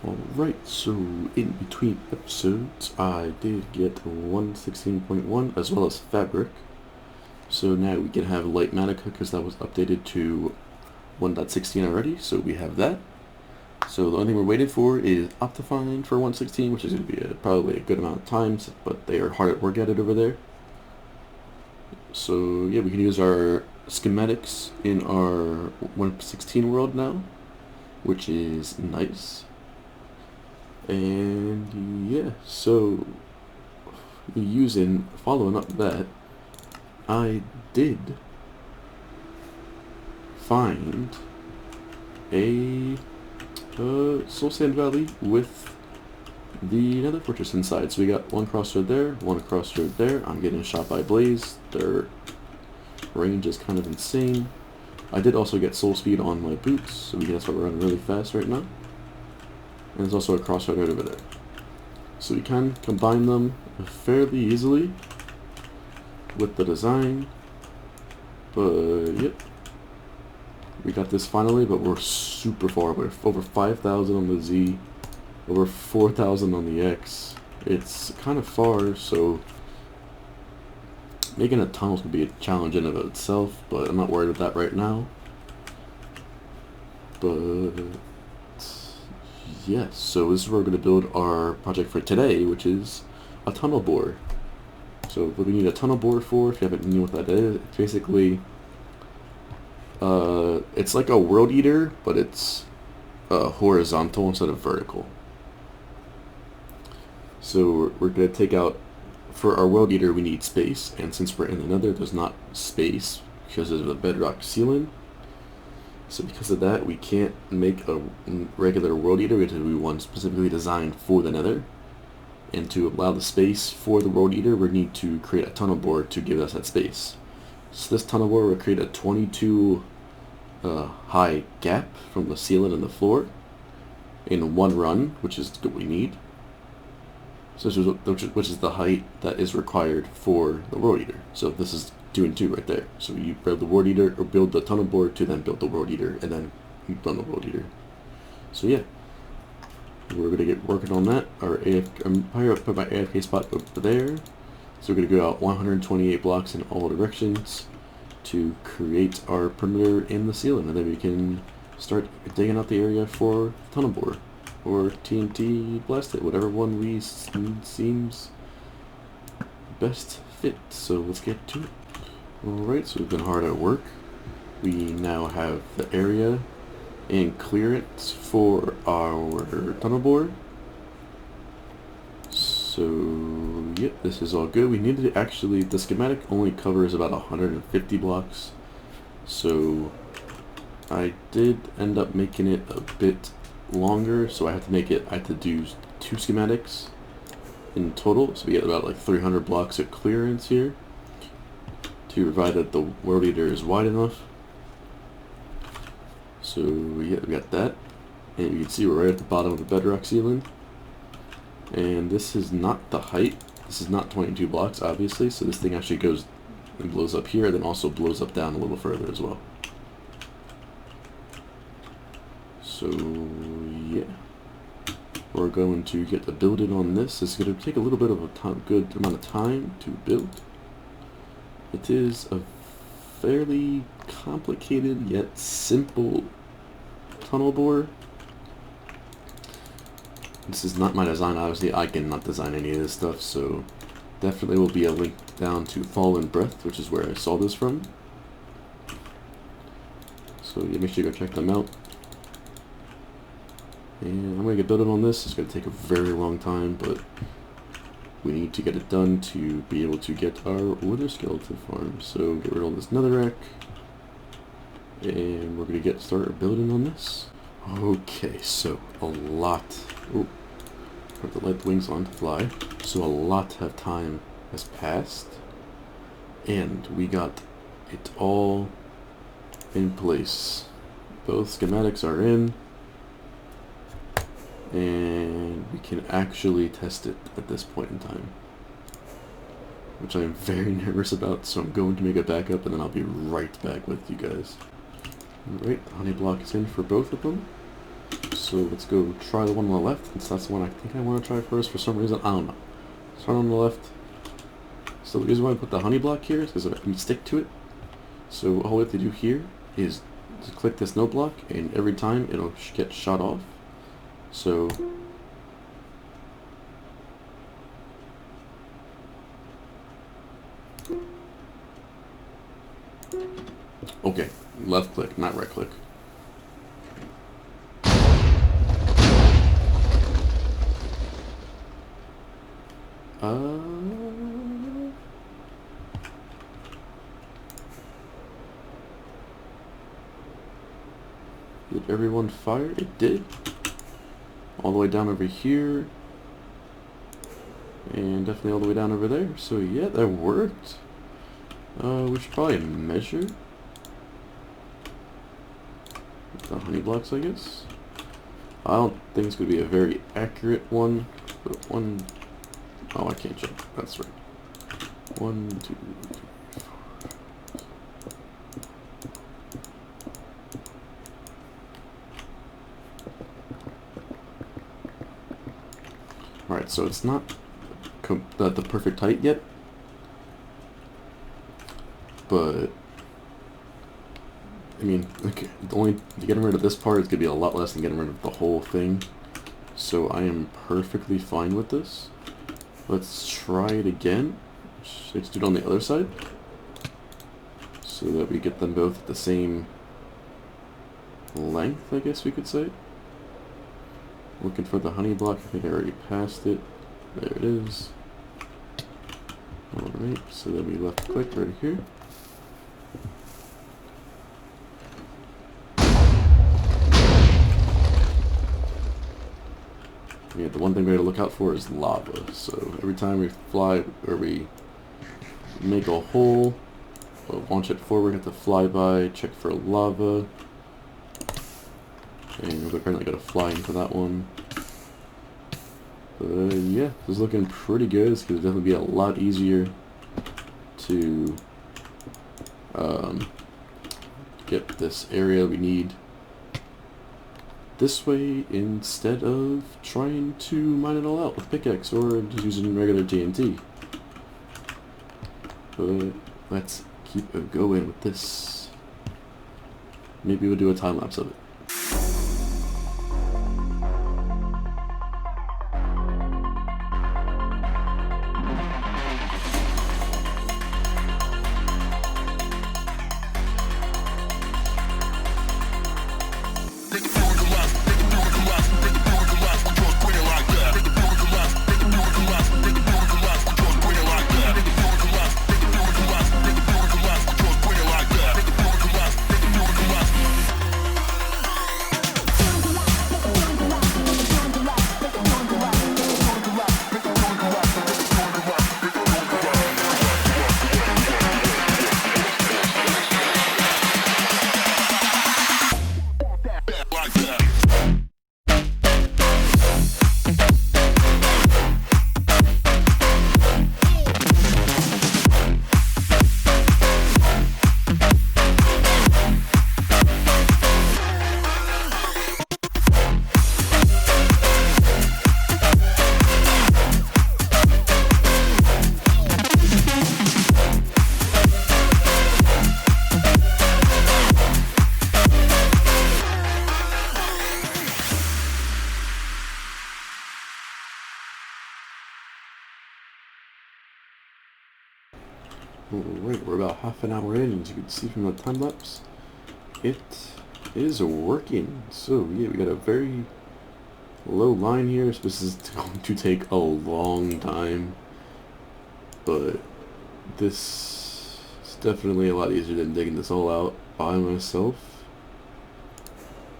Alright, so in between episodes, I did get 1.16.1 as well as fabric. So now we can have light manica because that was updated to 1.16 already, so we have that. So the only thing we're waiting for is Optifine for 1.16, which is going to be probably a good amount of times, but they are hard at work at it over there. So yeah, we can use our schematics in our 1.16 world now, which is nice. And yeah, so following up that, I did find a soul sand valley with the nether fortress inside. So we got one crossroad there, one crossroad there. I'm getting shot by blaze. Their range is kind of insane. I did also get soul speed on my boots, so that's why we're running really fast right now. And there's also a crossroad right over there. So we can combine them fairly easily with the design. But yep, we got this finally, but we're super far away. Over 5,000 on the Z, over 4,000 on the X. It's kind of far, so making a tunnel could be a challenge in and of itself, but I'm not worried about that right now. But yes, so this is where we're going to build our project for today, which is a tunnel bore. So what we need a tunnel bore for, if you haven't known what that is, it's basically, it's like a world eater, but it's horizontal instead of vertical. So we're going to take out, for our world eater we need space, and since we're in the nether, there's not space because of the bedrock ceiling. So because of that, we can't make a regular world eater. We have to do one specifically designed for the nether. And to allow the space for the world eater, we need to create a tunnel board to give us that space. So this tunnel board will create a 22 high gap from the ceiling and the floor in one run, which is what we need. So which is the height that is required for the world eater. So this is 2 and 2 right there. So you build the world eater, or build the tunnel board to then build the world eater, and then you run the world eater. So yeah, we're gonna get working on that. I'm probably gonna put my AFK spot over there. So we're gonna go out 128 blocks in all directions to create our perimeter in the ceiling, and then we can start digging out the area for tunnel bore or TNT blast it, whatever one we seems best fit. So let's get to it. Alright, so we've been hard at work. We now have the area and clearance for our tunnel bore. So yep, this is all good. We need to actually, the schematic only covers about 150 blocks. So I did end up making it a bit longer, so I had to do 2 schematics in total. So we get about like 300 blocks of clearance here, to provide that the world eater is wide enough. So yeah, we got that, and you can see we're right at the bottom of the bedrock ceiling. And this is not the height. This is not 22 blocks, obviously. So this thing actually goes and blows up here, then also blows up down a little further as well. So yeah, we're going to get the building on this. It's going to take a little bit of a good amount of time to build. It is a fairly complicated yet simple tunnel bore. This is not my design, obviously. I cannot design any of this stuff, so definitely will be a link down to fallenbreath, which is where I saw this from. So yeah, make sure you go check them out. And I'm going to get building on this. It's going to take a very long time, but we need to get it done to be able to get our wither skeleton farm. So get rid of this netherrack, and we're going to get started building on this. Okay, so a lot. Oh, have to let the wings on to fly. So a lot of time has passed, and we got it all in place. Both schematics are in, and we can actually test it at this point in time, which I'm very nervous about, so I'm going to make a backup and then I'll be right back with you guys. Alright, the honey block is in for both of them. So let's go try the one on the left, since that's the one I think I want to try first for some reason. I don't know. Start on the left. So the reason why I put the honey block here is because we stick to it. So all we have to do here is to click this no block, and every time it'll get shot off. So okay, left click, not right click. Did everyone fire? It did. All the way down over here. And definitely all the way down over there. So yeah, that worked. We should probably measure the honey blocks, I guess. I don't think it's going to be a very accurate one, but one... Oh, I can't jump. That's right. 1, 2, 3, 4. Alright, so it's not the perfect height yet, but I mean, okay, only getting rid of this part is going to be a lot less than getting rid of the whole thing, so I am perfectly fine with this. Let's try it again. Let's do it on the other side, so that we get them both at the same length, I guess we could say. Looking for the honey block. I think I already passed it. There it is. Alright, so then we left click right here. Yeah, the one thing we gotta look out for is lava. So every time we fly, or we make a hole, we'll launch it forward, have to fly by, check for lava. And we're apparently gotta fly into that one. But yeah, this is looking pretty good. It's gonna definitely be a lot easier to get this area we need this way instead of trying to mine it all out with pickaxe or just using regular TNT. But let's keep it going with this. Maybe we'll do a time lapse of it. Alright, we're about half an hour in, as you can see from the time lapse. It is working. So yeah, we got a very low line here. So this is going to take a long time, but this is definitely a lot easier than digging this all out by myself.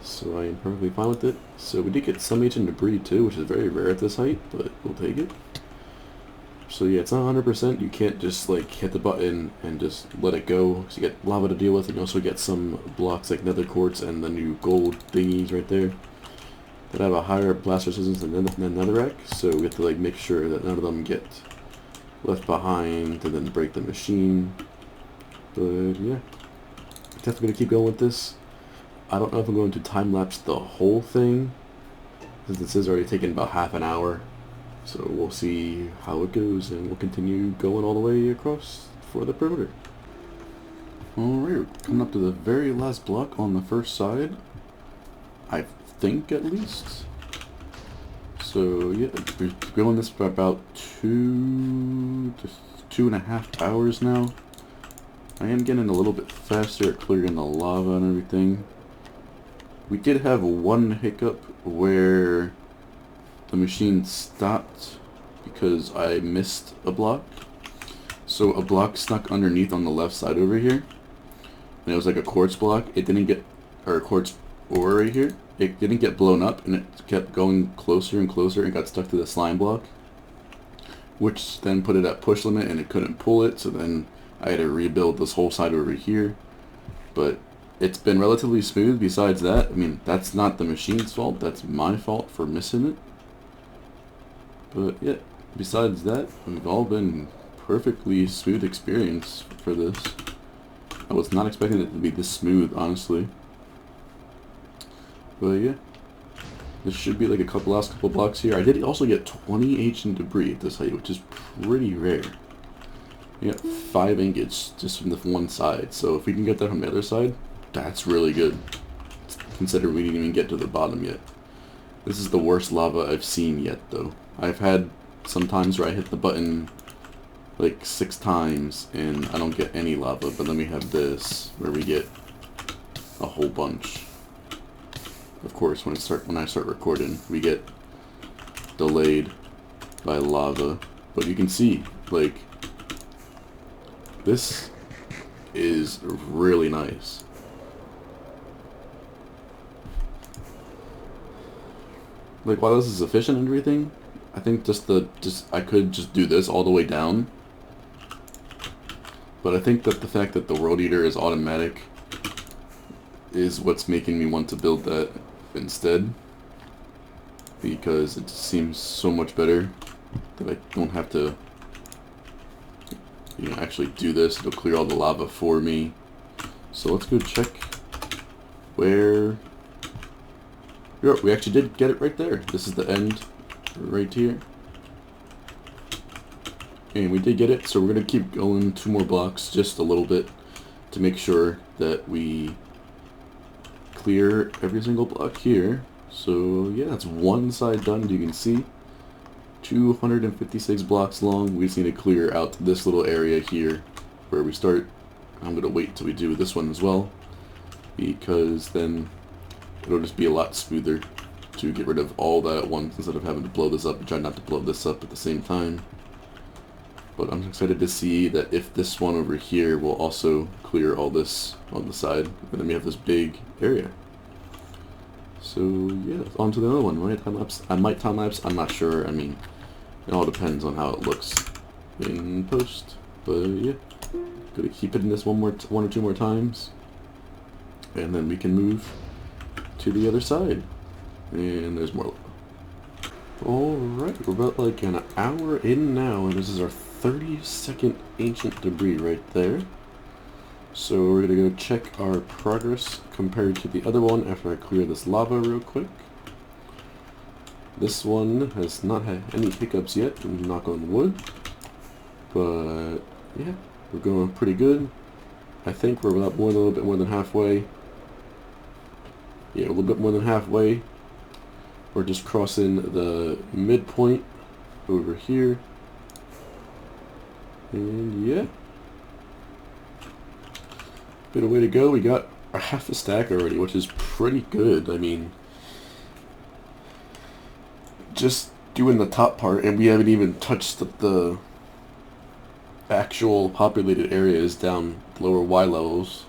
So I am perfectly fine with it. So we did get some ancient debris too, which is very rare at this height, but we'll take it. So yeah, it's not 100%. You can't just like hit the button and just let it go, because you get lava to deal with, and you also get some blocks like nether quartz and the new gold thingies right there that have a higher blast resistance than netherrack. So we have to like make sure that none of them get left behind and then break the machine. But yeah, definitely gonna keep going with this. I don't know if I'm going to time-lapse the whole thing, since this is already taking about half an hour. So we'll see how it goes, and we'll continue going all the way across for the perimeter. Alright, coming up to the very last block on the first side. I think, at least. So yeah, we're going this for about 2 to 2.5 hours now. I am getting a little bit faster at clearing the lava and everything. We did have one hiccup where the machine stopped because I missed a block. So a block stuck underneath on the left side over here. And it was like a quartz block. It didn't get, or a quartz ore right here. It didn't get blown up, and it kept going closer and closer and got stuck to the slime block, which then put it at push limit and it couldn't pull it. So then I had to rebuild this whole side over here. But it's been relatively smooth besides that. I mean, that's not the machine's fault. That's my fault for missing it. But yeah, besides that, we've all been perfectly smooth experience for this. I was not expecting it to be this smooth, honestly. But yeah, this should be like a last couple blocks here. I did also get 20 ancient debris at this height, which is pretty rare. We got 5 ingots just from the one side, so if we can get that from the other side, that's really good. Considering we didn't even get to the bottom yet. This is the worst lava I've seen yet, though. I've had some times where I hit the button like 6 times and I don't get any lava, but then we have this where we get a whole bunch. Of course, when I start recording, we get delayed by lava, but you can see, like, this is really nice. Like, while this is efficient and everything, I think I could just do this all the way down. But I think that the fact that the world eater is automatic is what's making me want to build that instead, because it just seems so much better that I don't have to, you know, actually do this. It'll clear all the lava for me. So let's go check where. Yep, we actually did get it right there. This is the end right here. And we did get it, so we're going to keep going 2 more blocks, just a little bit, to make sure that we clear every single block here. So yeah, that's one side done, as you can see. 256 blocks long. We just need to clear out this little area here where we start. I'm going to wait until we do this one as well, because then it'll just be a lot smoother to get rid of all that at once instead of having to blow this up and try not to blow this up at the same time. But I'm excited to see that if this one over here will also clear all this on the side, and then we have this big area. So yeah, on to the other one, right? Time lapse. I might time lapse. I'm not sure. I mean, it all depends on how it looks in post. But yeah, gonna keep it in this one or 2 more times, and then we can move to the other side. And there's more. Alright, we're about like an hour in now, and this is our 32nd ancient debris right there. So we're gonna go check our progress compared to the other one after I clear this lava real quick. This one has not had any hiccups yet, knock on wood. But yeah, we're going pretty good. I think we're about a little bit more than halfway. Yeah, a little bit more than halfway. We're just crossing the midpoint over here. And yeah, bit of way to go. We got a half a stack already, which is pretty good. I mean, just doing the top part, and we haven't even touched the actual populated areas down lower Y levels,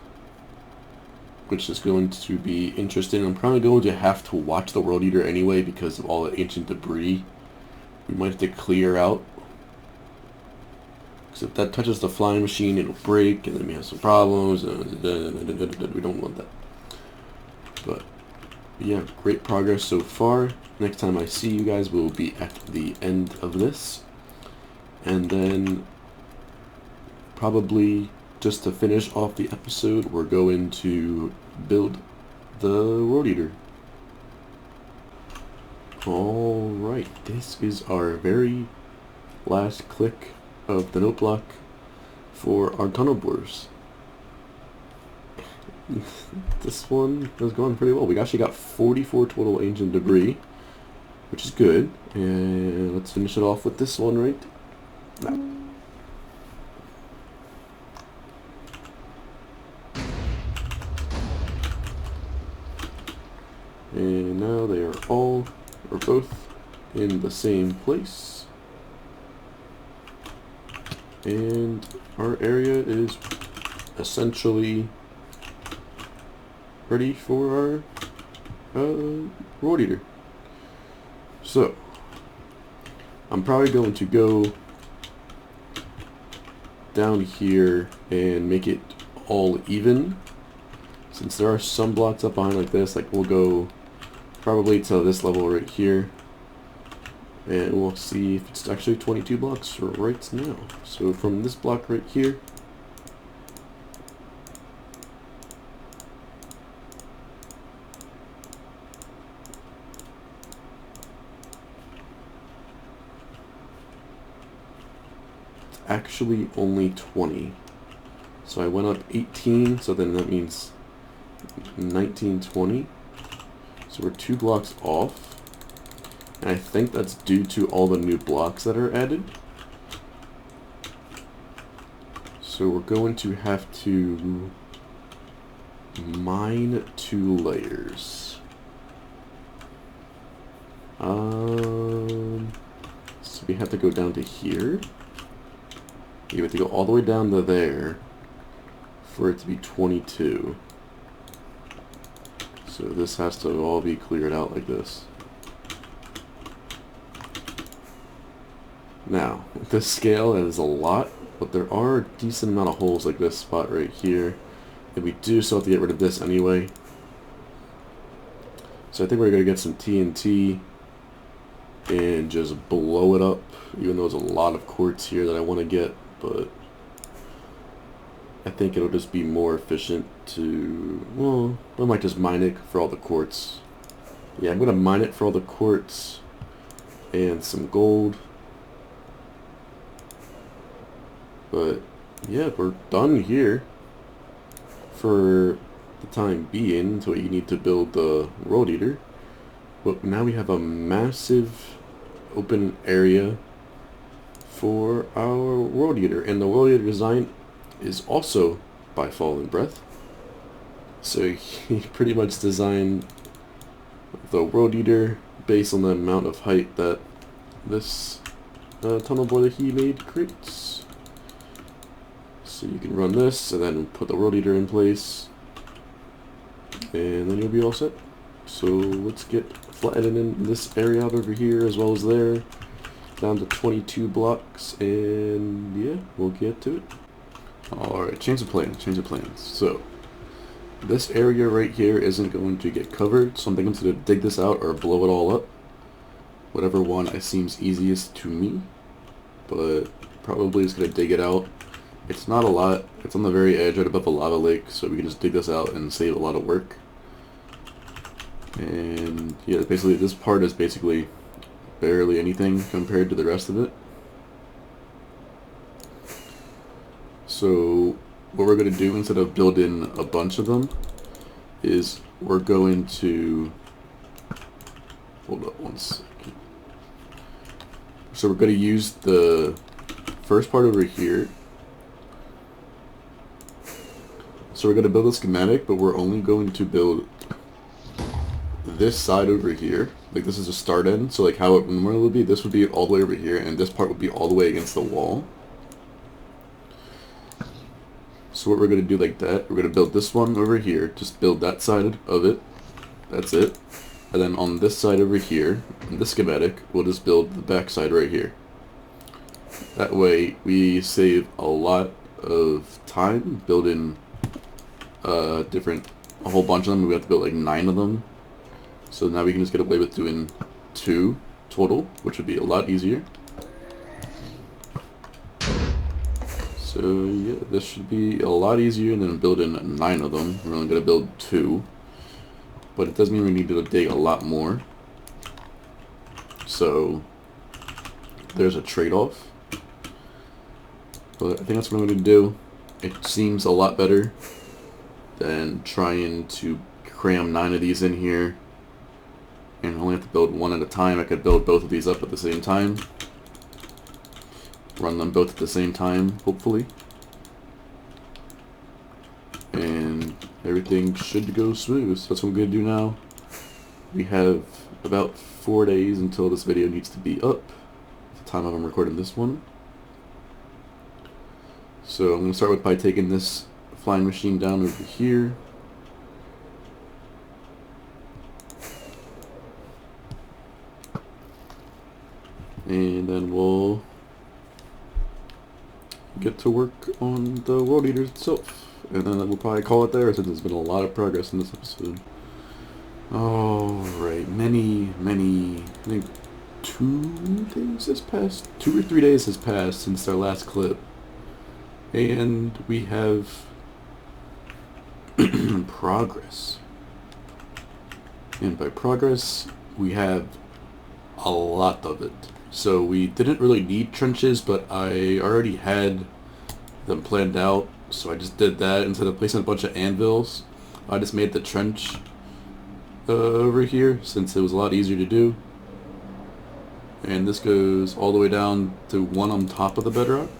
which is going to be interesting. I'm probably going to have to watch the World Eater anyway because of all the ancient debris we might have to clear out. Because if that touches the flying machine, it'll break, and then we have some problems, and we don't want that. But yeah, great progress so far. Next time I see you guys, we'll be at the end of this, and then probably just to finish off the episode, we're going to build the World Eater. Alright, this is our very last click of the note block for our tunnel borers. This one has gone pretty well. We actually got 44 total ancient debris, which is good. And let's finish it off with this one right now. And now they are all, or both, in the same place. And our area is essentially ready for our World Eater. So, I'm probably going to go down here and make it all even. Since there are some blocks up behind like this, like we'll go probably to this level right here. And we'll see if it's actually 22 blocks right now. So from this block right here, it's actually only 20. So I went up 18, so then that means 19, 20. So we're 2 blocks off. And I think that's due to all the new blocks that are added. So we're going to have to mine 2 layers. So we have to go down to here. You have to go all the way down to there for it to be 22. So this has to all be cleared out like this. Now, this scale is a lot, but there are a decent amount of holes like this spot right here. And we do still have to get rid of this anyway. So I think we're going to get some TNT and just blow it up, even though there's a lot of quartz here that I want to get, but I think it'll just be more efficient to, well, I might just mine it for all the quartz. Yeah, I'm going to mine it for all the quartz and some gold. But yeah, we're done here for the time being until you need to build the World Eater. But now we have a massive open area for our World Eater, and the World Eater design is also by fallenbreath. So he pretty much designed the World Eater based on the amount of height that this tunnel bore that he made creates. So you can run this and then put the World Eater in place, and then you'll be all set. So let's get flattening this area out over here as well as there, down to 22 blocks, and yeah, we'll get to it. Alright, change of plans. So this area right here isn't going to get covered, so I'm thinking to dig this out or blow it all up. Whatever one seems easiest to me, but probably just going to dig it out. It's not a lot. It's on the very edge right above a lava lake, so we can just dig this out and save a lot of work. And yeah, basically this part is basically barely anything compared to the rest of it. So what we're going to do, instead of building a bunch of them, is we're going to, hold up one second. So we're going to use the first part over here. So we're going to build a schematic, but we're only going to build this side over here. Like this is a start end, so like how it normally would be, this would be all the way over here, and this part would be all the way against the wall. So what we're going to do like that, we're going to build this one over here, just build that side of it, that's it. And then on this side over here, in this schematic, we'll just build the back side right here. That way we save a lot of time building a whole bunch of them. We have to build like 9 of them. So now we can just get away with doing 2 total, which would be a lot easier. So yeah, this should be a lot easier than building 9 of them. We're only going to build 2. but it does mean we need to dig a lot more. So there's a trade-off. But I think that's what I'm going to do. It seems a lot better than trying to cram 9 of these in here and only have to build one at a time. I could build both of these up at the same time. Run them both at the same time, hopefully. And everything should go smooth. So that's what I'm going to do now. We have about 4 days until this video needs to be up at the time I'm recording this one. So I'm going to start by taking this flying machine down over here. And then we'll get to work on the World Eater itself. And then we'll probably call it there since there's been a lot of progress in this episode. Alright, I think 2 days has passed? 2 or 3 days has passed since our last clip. And we have progress. And by progress, we have a lot of it. So we didn't really need trenches, but I already had them planned out. So I just did that. Instead of placing a bunch of anvils, I just made the trench over here since it was a lot easier to do. And this goes all the way down to one on top of the bedrock.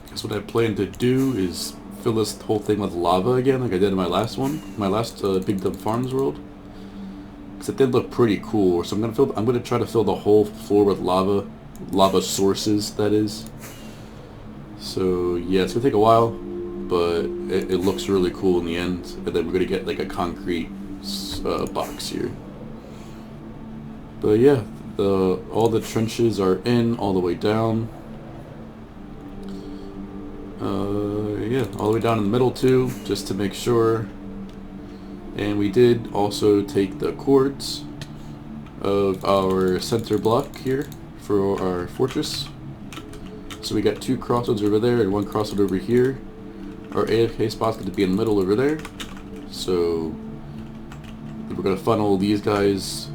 Because what I plan to do is fill this whole thing with lava again, like I did in my last one, my last Big Dumb Farms world. Because it did look pretty cool. So I'm gonna try to fill the whole floor with lava sources, that is. So yeah, it's gonna take a while, but it looks really cool in the end. And then we're gonna get like a concrete box here. But yeah, all the trenches are in all the way down. Yeah, all the way down in the middle too, just to make sure. And we did also take the cords of our center block here for our fortress. So we got 2 crossroads over there and 1 crossroad over here. Our AFK spot's going to be in the middle over there. So we're going to funnel these guys,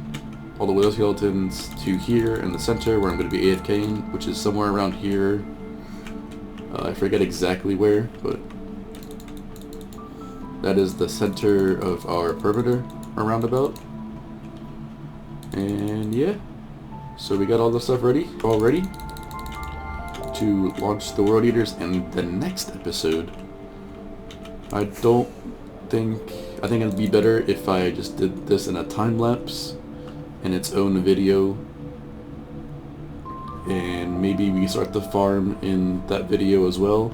all the whale skeletons, to here in the center where I'm going to be AFKing, which is somewhere around here. I forget exactly where, but that is the center of our perimeter, or roundabout. And yeah, so we got all the stuff ready already to launch the World Eaters in the next episode. I think it'd be better if I just did this in a time lapse in its own video. And maybe we start the farm in that video as well.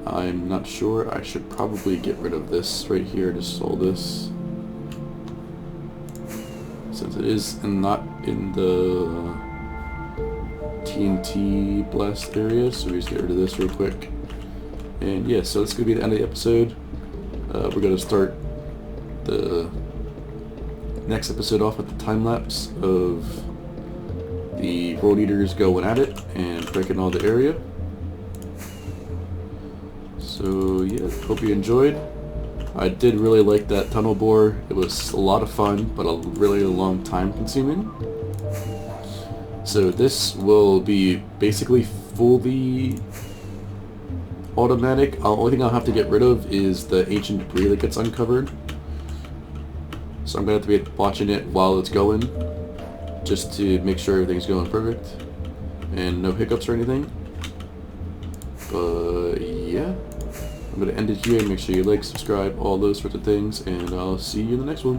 I'm not sure. I should probably get rid of this right here, just all this. Since it is not in the TNT blast area, so we just get rid of this real quick. And yeah, so that's going to be the end of the episode. We're going to start the next episode off with the time lapse of the World Eaters going at it and breaking all the area. So yeah, hope you enjoyed. I did really like that tunnel bore. It was a lot of fun, but a really long time consuming. So this will be basically fully automatic. The only thing I'll have to get rid of is the ancient debris that gets uncovered. So I'm going to have to be watching it while it's going, just to make sure everything's going perfect and no hiccups or anything. But yeah, I'm going to end it here. Make sure you like, subscribe, all those sorts of things, and I'll see you in the next one.